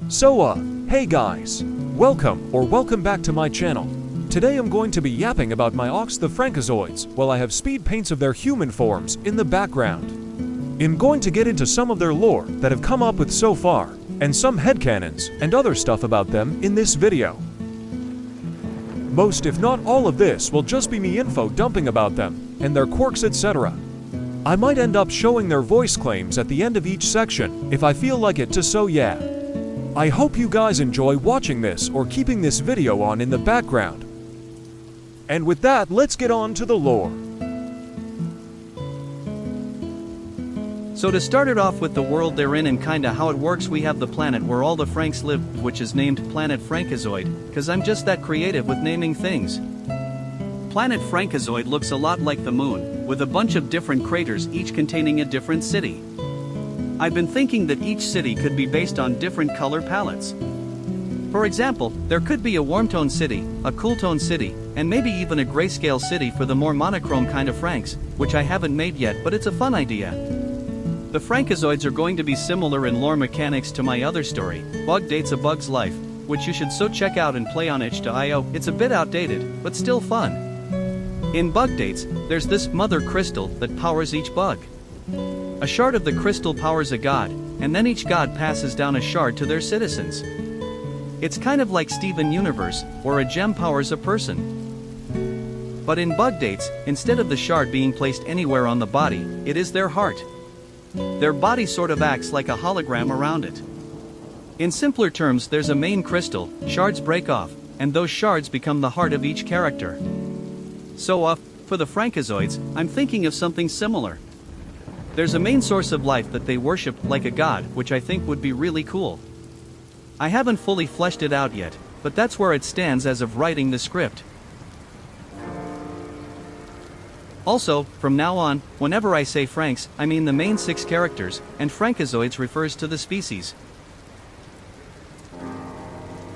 Hey guys, welcome back to my channel. Today I'm going to be yapping about my ox the Frankizoids while I have speed paints of their human forms in the background. I'm going to get into some of their lore that have come up with so far, and some headcanons and other stuff about them in this video. Most if not all of this will just be me info dumping about them, and their quirks etc. I might end up showing their voice claims at the end of each section if I feel like it so yeah. I hope you guys enjoy watching this or keeping this video on in the background. And with that, let's get on to the lore. So to start it off with the world they're in and kinda how it works, we have the planet where all the Franks live, which is named Planet Frankizoid, cause I'm just that creative with naming things. Planet Frankizoid looks a lot like the moon, with a bunch of different craters each containing a different city. I've been thinking that each city could be based on different color palettes. For example, there could be a warm-tone city, a cool-tone city, and maybe even a grayscale city for the more monochrome kind of Franks, which I haven't made yet, but it's a fun idea. The Frankizoids are going to be similar in lore mechanics to my other story, Bug Dates A Bug's Life, which you should so check out and play on itch.io. It's a bit outdated, but still fun. In Bug Dates, there's this mother crystal that powers each bug. A shard of the crystal powers a god, and then each god passes down a shard to their citizens. It's kind of like Steven Universe, where a gem powers a person. But in Bug Dates, instead of the shard being placed anywhere on the body, it is their heart. Their body sort of acts like a hologram around it. In simpler terms, there's a main crystal, shards break off, and those shards become the heart of each character. So for the Frankizoids, I'm thinking of something similar. There's a main source of life that they worship like a god, which I think would be really cool. I haven't fully fleshed it out yet, but that's where it stands as of writing the script. Also, from now on, whenever I say Franks, I mean the main 6 characters, and Frankizoids refers to the species.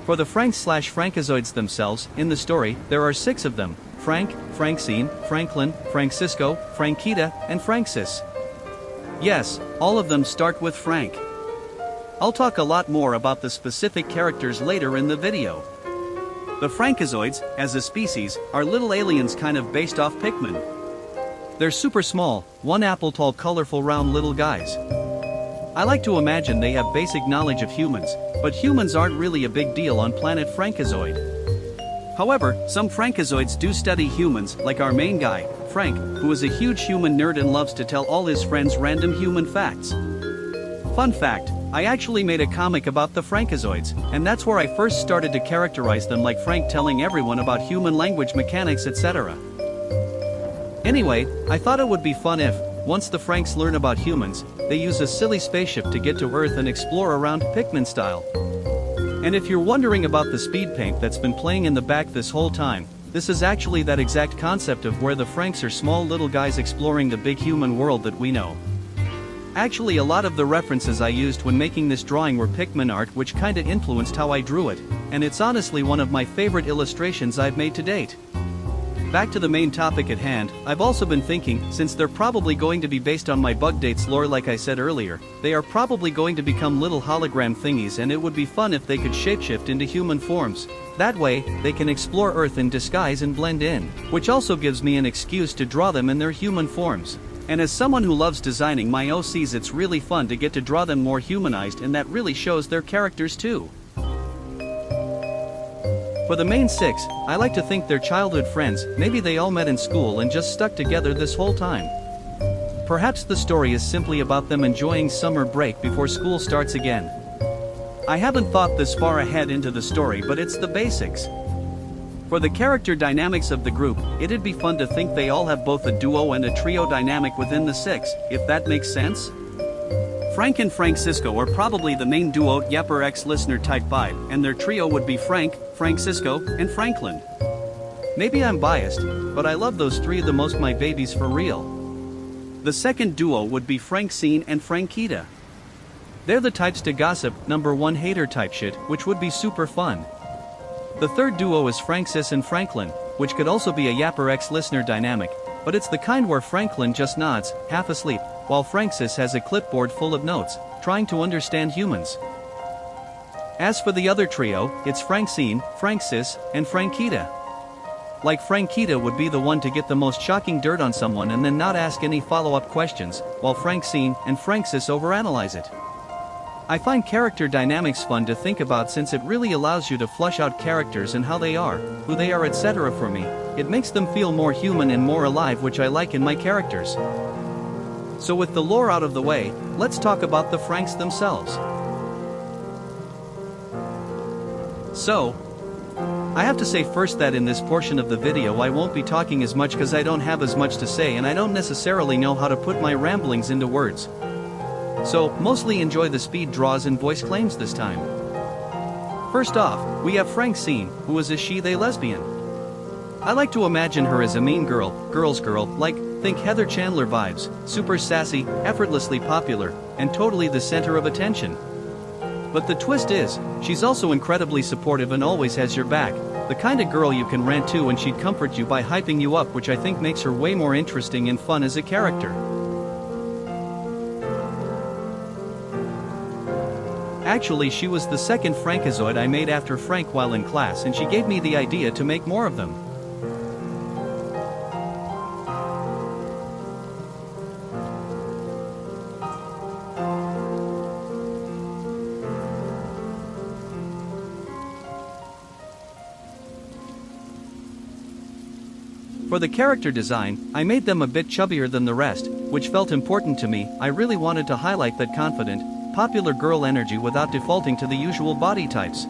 For the Franks/Frankizoids themselves, in the story, there are 6 of them: Frank, Frankine, Franklin, Francisco, Frankita, and Frankis. Yes, all of them start with Frank. I'll talk a lot more about the specific characters later in the video. The Frankizoids, as a species, are little aliens kind of based off Pikmin. They're super small, 1 apple tall colorful round little guys. I like to imagine they have basic knowledge of humans, but humans aren't really a big deal on planet Frankizoid. However, some Frankizoids do study humans, like our main guy, Frank, who is a huge human nerd and loves to tell all his friends random human facts. Fun fact, I actually made a comic about the Frankizoids, and that's where I first started to characterize them like Frank, telling everyone about human language mechanics etc. Anyway, I thought it would be fun if, once the Franks learn about humans, they use a silly spaceship to get to Earth and explore around Pikmin style. And if you're wondering about the speed paint that's been playing in the back this whole time, this is actually that exact concept of where the Franks are small little guys exploring the big human world that we know. Actually, a lot of the references I used when making this drawing were Pikmin art, which kinda influenced how I drew it, and it's honestly one of my favorite illustrations I've made to date. Back to the main topic at hand, I've also been thinking, since they're probably going to be based on my Bug Dates lore like I said earlier, they are probably going to become little hologram thingies, and it would be fun if they could shapeshift into human forms. That way, they can explore Earth in disguise and blend in, which also gives me an excuse to draw them in their human forms. And as someone who loves designing my OCs, it's really fun to get to draw them more humanized, and that really shows their characters too. For the main 6, I like to think they're childhood friends, maybe they all met in school and just stuck together this whole time. Perhaps the story is simply about them enjoying summer break before school starts again. I haven't thought this far ahead into the story, but it's the basics. For the character dynamics of the group, it'd be fun to think they all have both a duo and a trio dynamic within the 6, if that makes sense. Frank and Francisco are probably the main duo, Yapper X listener type vibe, and their trio would be Frank, Francisco, and Franklin. Maybe I'm biased, but I love those 3 the most, my babies for real. The second duo would be Frankine and Frankita. They're the types to gossip, number 1 hater type shit, which would be super fun. The third duo is Frankis and Franklin, which could also be a Yapper X listener dynamic, but it's the kind where Franklin just nods, half asleep, while Frankis has a clipboard full of notes, trying to understand humans. As for the other trio, it's Frankis, Frankis, and Frankita. Like Frankita would be the one to get the most shocking dirt on someone and then not ask any follow-up questions, while Frankis and Frankis overanalyze it. I find character dynamics fun to think about since it really allows you to flush out characters and how they are, who they are, etc. For me, it makes them feel more human and more alive, which I like in my characters. So with the lore out of the way, let's talk about the Franks themselves. So, I have to say first that in this portion of the video I won't be talking as much because I don't have as much to say and I don't necessarily know how to put my ramblings into words. So, mostly enjoy the speed draws and voice claims this time. First off, we have Frankis, who is a she-they lesbian. I like to imagine her as a mean girl, girl's girl, like, think Heather Chandler vibes, super sassy, effortlessly popular, and totally the center of attention. But the twist is, she's also incredibly supportive and always has your back, the kind of girl you can rant to and she'd comfort you by hyping you up, which I think makes her way more interesting and fun as a character. Actually, she was the second Frankazoid I made after Frank while in class, and she gave me the idea to make more of them. For the character design, I made them a bit chubbier than the rest, which felt important to me. I really wanted to highlight that confident, popular girl energy without defaulting to the usual body types.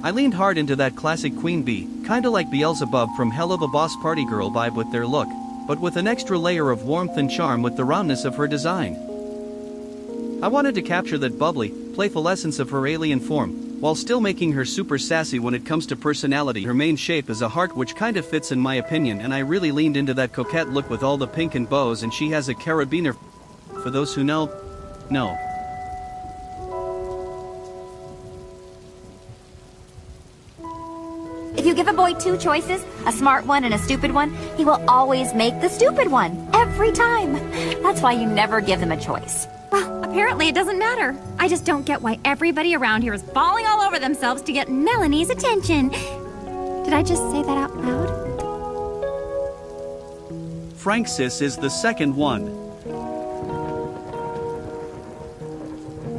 I leaned hard into that classic queen bee, kinda like Beelzebub from Hell of a Boss Party Girl vibe with their look, but with an extra layer of warmth and charm with the roundness of her design. I wanted to capture that bubbly, playful essence of her alien form, while still making her super sassy when it comes to personality. Her main shape is a heart, which kinda fits in my opinion, and I really leaned into that coquette look with all the pink and bows, and she has a carabiner. For those who know. If you give a boy two choices, a smart one and a stupid one, he will always make the stupid one, every time. That's why you never give them a choice. Well, apparently it doesn't matter. I just don't get why everybody around here is falling all over themselves to get Melanie's attention. Did I just say that out loud? Frankis is the second one.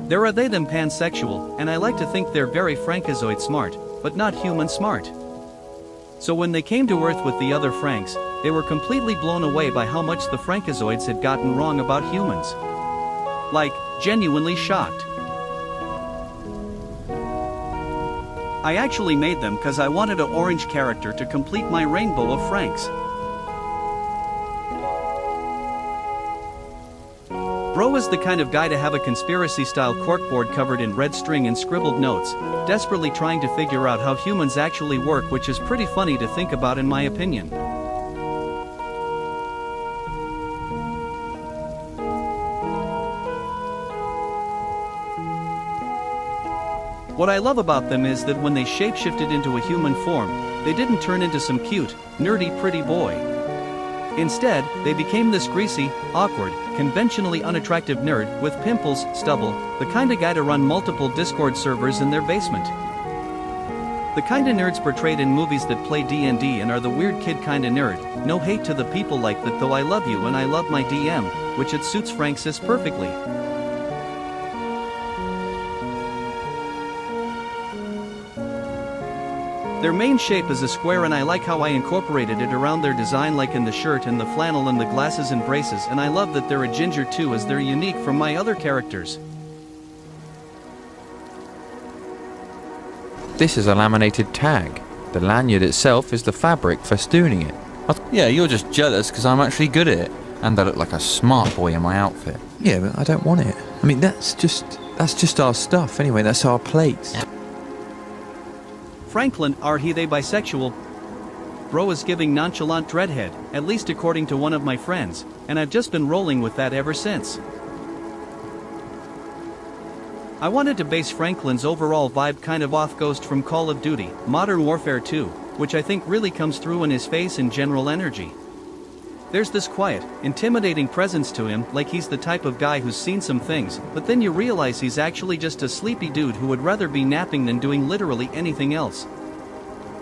There are they-them pansexual, and I like to think they're very Frankazoid smart, but not human smart. So when they came to Earth with the other Franks, they were completely blown away by how much the Frankazoids had gotten wrong about humans. Like, genuinely shocked. I actually made them because I wanted an orange character to complete my rainbow of Franks. Bro is the kind of guy to have a conspiracy-style corkboard covered in red string and scribbled notes, desperately trying to figure out how humans actually work, which is pretty funny to think about in my opinion. What I love about them is that when they shapeshifted into a human form, they didn't turn into some cute, nerdy pretty boy. Instead, they became this greasy, awkward, conventionally unattractive nerd with pimples, stubble, the kind of guy to run multiple Discord servers in their basement. The kind of nerds portrayed in movies that play D&D and are the weird kid kind of nerd. No hate to the people like that, though I love you and I love my DM, which it suits Frankis perfectly. Their main shape is a square, and I like how I incorporated it around their design, like in the shirt and the flannel and the glasses and braces, and I love that they're a ginger too, as they're unique from my other characters. This is a laminated tag. The lanyard itself is the fabric festooning it. Yeah, you're just jealous because I'm actually good at it, and I look like a smart boy in my outfit. Yeah, but I don't want it. I mean, that's just our stuff anyway, that's our plates. Franklin, are they bisexual? Bro is giving nonchalant dreadhead, at least according to one of my friends, and I've just been rolling with that ever since. I wanted to base Franklin's overall vibe kind of off Ghost from Call of Duty, Modern Warfare 2, which I think really comes through in his face and general energy. There's this quiet, intimidating presence to him, like he's the type of guy who's seen some things, but then you realize he's actually just a sleepy dude who would rather be napping than doing literally anything else.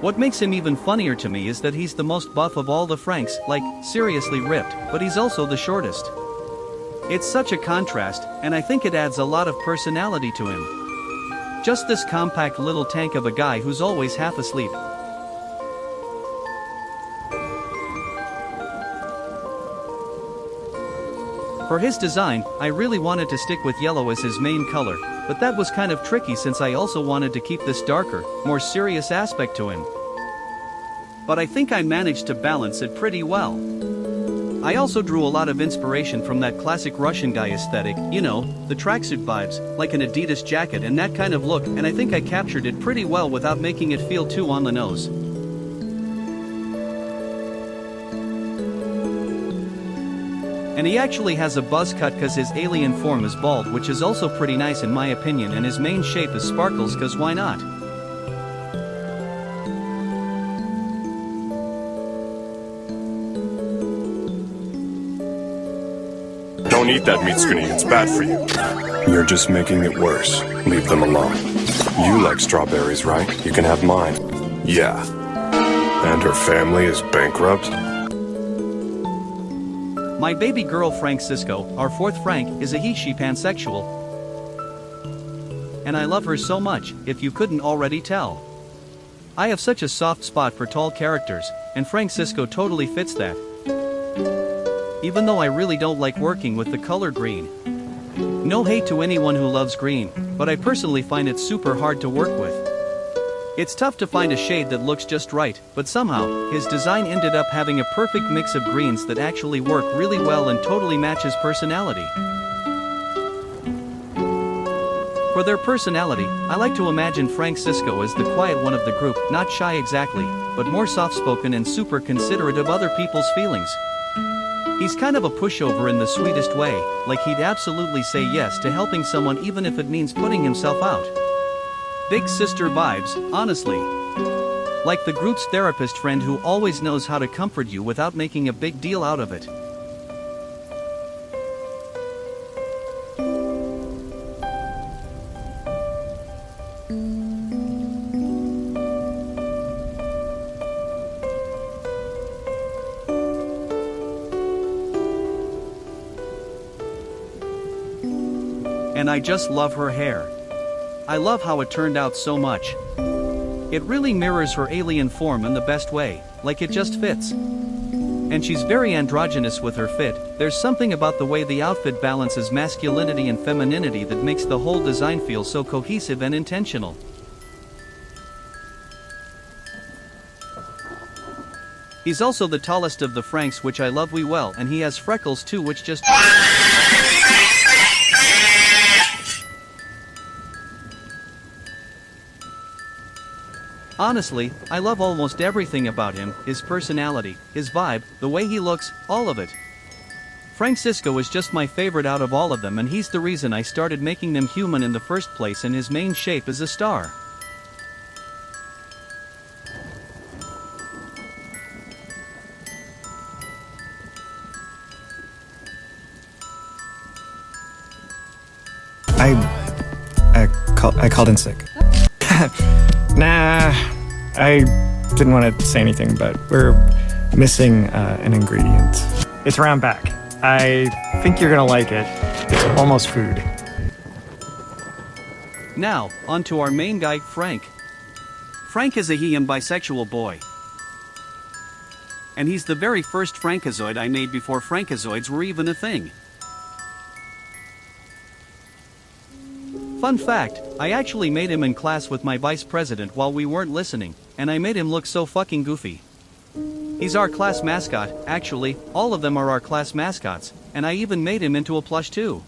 What makes him even funnier to me is that he's the most buff of all the Franks, like, seriously ripped, but he's also the shortest. It's such a contrast, and I think it adds a lot of personality to him. Just this compact little tank of a guy who's always half asleep. For his design, I really wanted to stick with yellow as his main color, but that was kind of tricky since I also wanted to keep this darker, more serious aspect to him. But I think I managed to balance it pretty well. I also drew a lot of inspiration from that classic Russian guy aesthetic, you know, the tracksuit vibes, like an Adidas jacket and that kind of look, and I think I captured it pretty well without making it feel too on the nose. And he actually has a buzz cut cause his alien form is bald, which is also pretty nice in my opinion, and his main shape is sparkles cause why not? Don't eat that meat screening, it's bad for you. You're just making it worse. Leave them alone. You like strawberries, right? You can have mine. Yeah. And her family is bankrupt? My baby girl Francisco, our fourth Frank, is a he-she pansexual. And I love her so much, if you couldn't already tell. I have such a soft spot for tall characters, and Francisco totally fits that. Even though I really don't like working with the color green. No hate to anyone who loves green, but I personally find it super hard to work with. It's tough to find a shade that looks just right, but somehow, his design ended up having a perfect mix of greens that actually work really well and totally match his personality. For their personality, I like to imagine Francisco as the quiet one of the group, not shy exactly, but more soft-spoken and super considerate of other people's feelings. He's kind of a pushover in the sweetest way, like he'd absolutely say yes to helping someone even if it means putting himself out. Big sister vibes, honestly. Like the group's therapist friend who always knows how to comfort you without making a big deal out of it. And I just love her hair. I love how it turned out so much. It really mirrors her alien form in the best way, like it just fits. And she's very androgynous with her fit. There's something about the way the outfit balances masculinity and femininity that makes the whole design feel so cohesive and intentional. He's also the tallest of the Franks, which I love well, and he has freckles too, which just... Honestly, I love almost everything about him, his personality, his vibe, the way he looks, all of it. Francisco is just my favorite out of all of them, and he's the reason I started making them human in the first place, and his main shape is a star. I called in sick. Nah, I didn't want to say anything, but we're missing an ingredient. It's around back. I think you're gonna like it. It's almost food. Now, on to our main guy, Frank. Frank is a he and bisexual boy. And he's the very first Frankazoid I made before Frankazoids were even a thing. Fun fact, I actually made him in class with my vice president while we weren't listening, and I made him look so fucking goofy. He's our class mascot, actually, all of them are our class mascots, and I even made him into a plush too.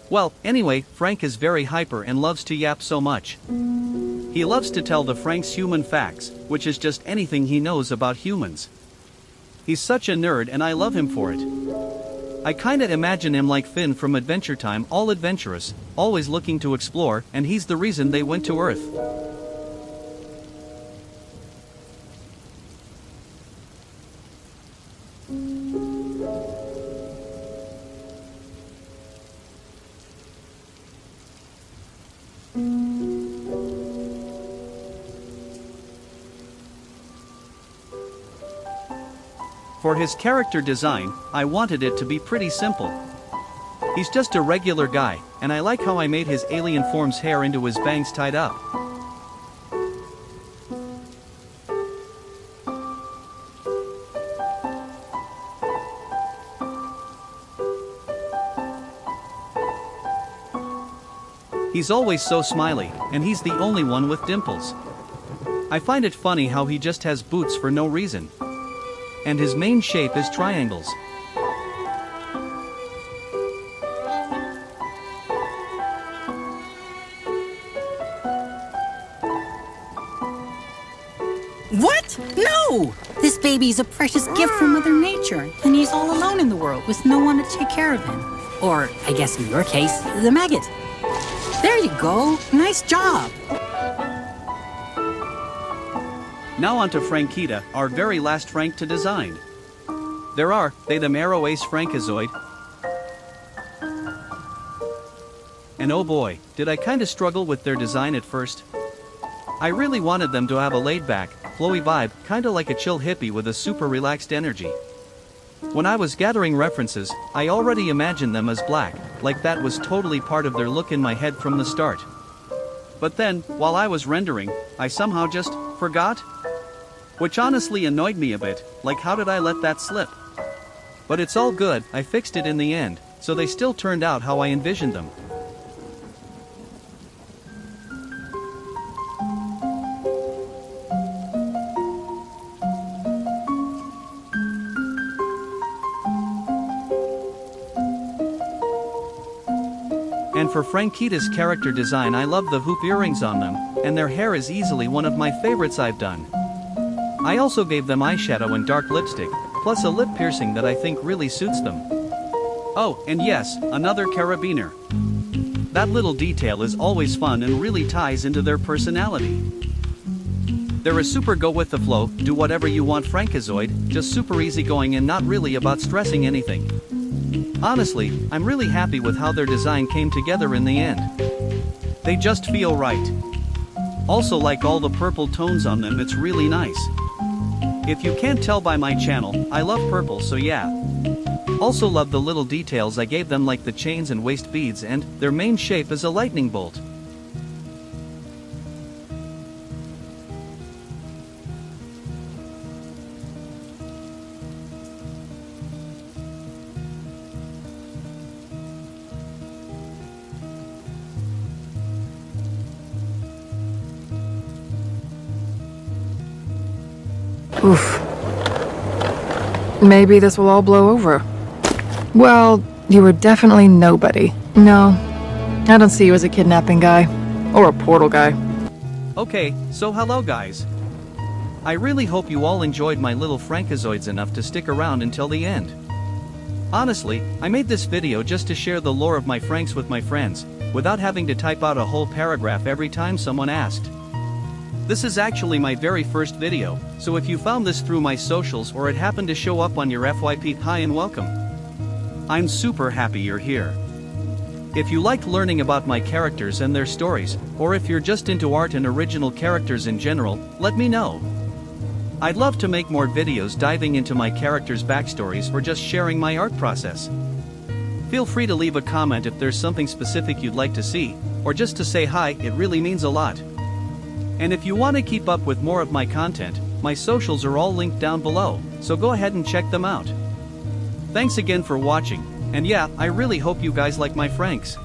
Well, anyway, Frank is very hyper and loves to yap so much. He loves to tell the Frank's human facts, which is just anything he knows about humans. He's such a nerd and I love him for it. I kinda imagine him like Finn from Adventure Time, all adventurous, always looking to explore, and he's the reason they went to Earth. For his character design, I wanted it to be pretty simple. He's just a regular guy, and I like how I made his alien form's hair into his bangs tied up. He's always so smiley, and he's the only one with dimples. I find it funny how he just has boots for no reason. And his main shape is triangles. What? No! This baby's a precious gift from Mother Nature, and he's all alone in the world with no one to take care of him. Or, I guess in your case, the maggot. There you go. Nice job. Now on to Frankita, our very last Frank to design. There are, they them arrow ace Frankizoid. And oh boy, did I kinda struggle with their design at first. I really wanted them to have a laid-back, flowy vibe, kinda like a chill hippie with a super relaxed energy. When I was gathering references, I already imagined them as black, like that was totally part of their look in my head from the start. But then, while I was rendering, I somehow just forgot. Which honestly annoyed me a bit, like how did I let that slip? But it's all good, I fixed it in the end, so they still turned out how I envisioned them. And for Frankita's character design, I love the hoop earrings on them, and their hair is easily one of my favorites I've done. I also gave them eyeshadow and dark lipstick, plus a lip piercing that I think really suits them. Oh, and yes, another carabiner. That little detail is always fun and really ties into their personality. They're a super go with the flow, do whatever you want Frankizoid, just super easygoing and not really about stressing anything. Honestly, I'm really happy with how their design came together in the end. They just feel right. Also like all the purple tones on them, it's really nice. If you can't tell by my channel, I love purple, so yeah. Also love the little details I gave them like the chains and waist beads, and their main shape is a lightning bolt. Oof. Maybe this will all blow over. Well, you were definitely nobody. No, I don't see you as a kidnapping guy. Or a portal guy. Okay, so hello guys. I really hope you all enjoyed my little Frankizoids enough to stick around until the end. Honestly, I made this video just to share the lore of my Franks with my friends, without having to type out a whole paragraph every time someone asked. This is actually my very first video, so if you found this through my socials or it happened to show up on your FYP, hi and welcome. I'm super happy you're here. If you like learning about my characters and their stories, or if you're just into art and original characters in general, let me know. I'd love to make more videos diving into my characters' backstories or just sharing my art process. Feel free to leave a comment if there's something specific you'd like to see, or just to say hi, it really means a lot. And if you want to keep up with more of my content, my socials are all linked down below, so go ahead and check them out. Thanks again for watching, and yeah, I really hope you guys like my Franks.